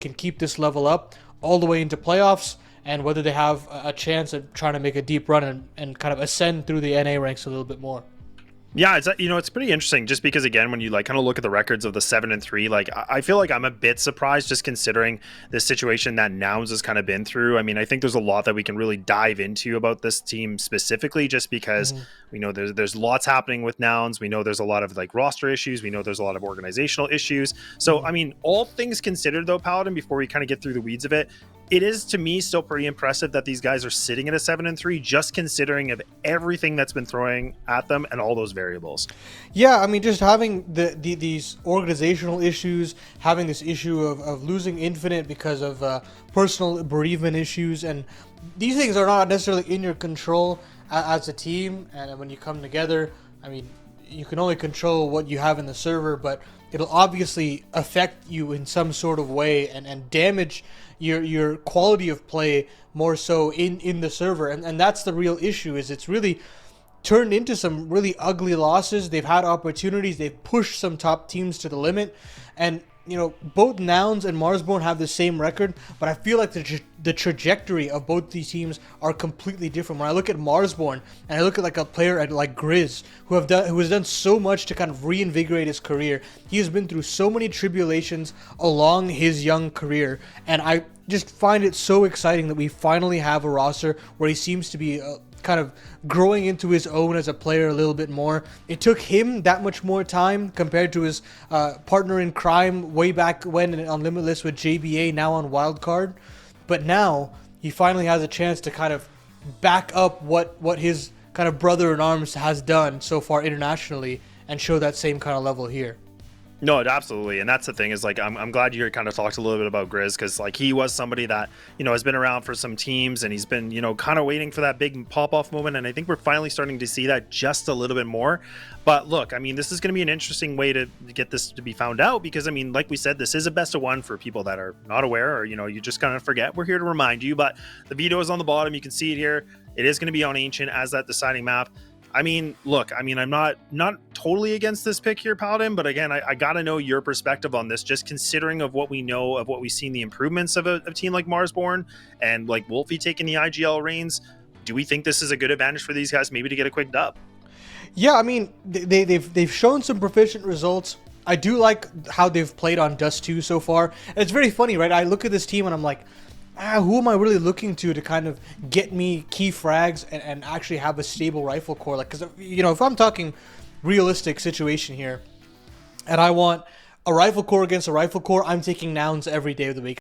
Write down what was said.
can keep this level up all the way into playoffs, and whether they have a chance of trying to make a deep run and kind of ascend through the NA ranks a little bit more. Yeah, it's pretty interesting just because again when you like kind of look at the records of the 7-3, like I feel like I'm a bit surprised just considering the situation that Nouns has kind of been through. I mean, I think there's a lot that we can really dive into about this team specifically, just because we know there's lots happening with Nouns. We know there's a lot of like roster issues. We know there's a lot of organizational issues. So I mean, all things considered though, Paladin, before we kind of get through the weeds of it, it is to me still pretty impressive that these guys are sitting at a 7-3, just considering of everything that's been throwing at them and all those variables. Yeah, I mean, just having these organizational issues, having this issue of losing Infinite because of personal bereavement issues, and these things are not necessarily in your control as a team. And when you come together, I mean, you can only control what you have in the server, but it'll obviously affect you in some sort of way and damage your quality of play more so in the server. And that's the real issue, is it's really turned into some really ugly losses. They've had opportunities. They've pushed some top teams to the limit. And, you know, both Nouns and Marsborn have the same record, but I feel like the trajectory of both these teams are completely different. When I look at Marsborn and I look at like a player like Grizz, who has done so much to kind of reinvigorate his career. He has been through so many tribulations along his young career, and I just find it so exciting that we finally have a roster where he seems to be kind of growing into his own as a player a little bit more. It took him that much more time compared to his partner in crime way back when on Limitless with JBA, now on Wildcard. But now he finally has a chance to kind of back up what his kind of brother in arms has done so far internationally and show that same kind of level here. No, absolutely. And that's the thing is like, I'm glad you kind of talked a little bit about Grizz, because like he was somebody that, you know, has been around for some teams and he's been, you know, kind of waiting for that big pop off moment. And I think we're finally starting to see that just a little bit more. But look, I mean, this is going to be an interesting way to get this to be found out, because I mean, like we said, this is a best of one for people that are not aware, or, you know, you just kind of forget. We're here to remind you, but the veto is on the bottom. You can see it here. It is going to be on Ancient as that deciding map. I mean, look, I mean, I'm not totally against this pick here, Paladin, but again, I got to know your perspective on this, just considering of what we know, of what we've seen, the improvements of a team like Marsborn and like Wolfie taking the IGL reins. Do we think this is a good advantage for these guys maybe to get a quick dub? Yeah, I mean, they've shown some proficient results. I do like how they've played on Dust 2 so far. And it's very funny, right? I look at this team and I'm like, who am I really looking to kind of get me key frags and actually have a stable rifle core? Like, because, you know, if I'm talking realistic situation here and I want a rifle core against a rifle core, I'm taking Nouns every day of the week.